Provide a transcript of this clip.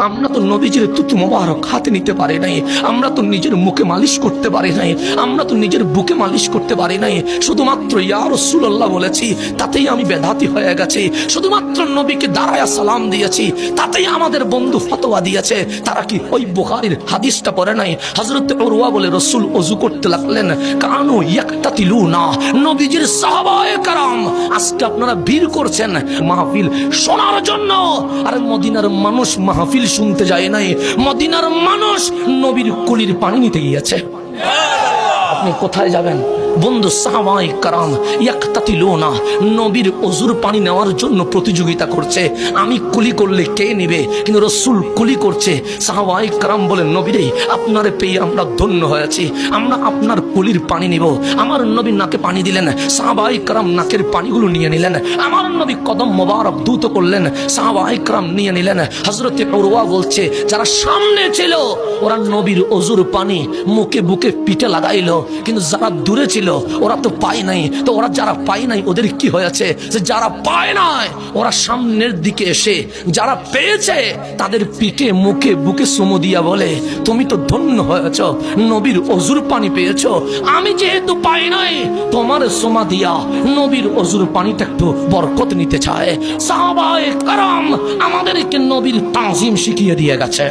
আমরা তো নবীজির তুতু মোবারক হাতে নিতে পারি নাই, আমরা তো নিজের মুখে মালিশ করতে পারি নাই, আমরা তো নিজের বুকে মালিশ করতে পারি নাই। শুধুমাত্র ইয়া রাসূলুল্লাহ বলেছি, তাতেই আমি বেদাতি হয়ে গেছি। শুধুমাত্র নবীকে দাঁড়ায়া সালাম দিয়েছি, তাতেই আমাদের বন্ধু ফতোয়া দিয়েছে। তারা কি ওই বুখারীর হাদিসটা পড়ে নাই? হযরত উরওয়া বলে রাসূল ওযু করতে লাগলেন, কানু ইয়াকতাতিলুনা, নবীজির সাহাবায়ে কেরাম আজকে আপনারা ভিড় করছেন মাহফিল শোনার জন্য, আর মদিনার মানুষ মাহফিল শুনতে যায় নাই, মদিনার মানুষ নবীর কুলির পানি নিতে গিয়েছে। আপনি কোথায় যাবেন বন্ধু? সাহাবায়ে কেরাম ইয়াকতাতিলুনা, নবীর ওযুর পানি নেওয়ার জন্য প্রতিযোগিতা করছে। আমি কুলি করলে কে নেবে, কিন্তু রাসূল কুলি করছে। সাহাবায়ে কেরাম বলেন, নবী রে, আপনারে পেয়ে আমরা ধন্য হয়েছি, আমরা আপনার কুলির পানি নিব। আমার নবী নাকে পানি দিলেন, সাহাবায়ে কেরাম নাকের পানিগুলো নিয়ে নিলেন। আমার নবী কদম মোবারক দ্রুত করলেন, সাহাবায়ে কেরাম নিয়ে নিলেন। হযরত উরওয়া বলছে, যারা সামনে ছিল ওরা নবীর ওযুর পানি মুখে বুকে পিঠে লাগাইলো, কিন্তু যারা দূরে ছিল ওরা তো পায় নাই। তো ওরা যারা পায় নাই ওদের কি হয়েছে? যে যারা পায় নাই ওরা সামনের দিকে এসে যারা পেয়েছে তাদের পিঠে মুখে বুকে চুমু দিয়া বলে, তুমি তো ধন্য হয়েছ, নবীর ওযুর পানি পেয়েছ। আমি যেহেতু পাই নাই, তোমার চুমা দিয়া নবীর ওযুর পানিটা একটু বরকত নিতে চায়। সাহাবায়ে কেরাম আমাদেরকে নবীর তাজিম শিখিয়ে দিয়ে গেছে।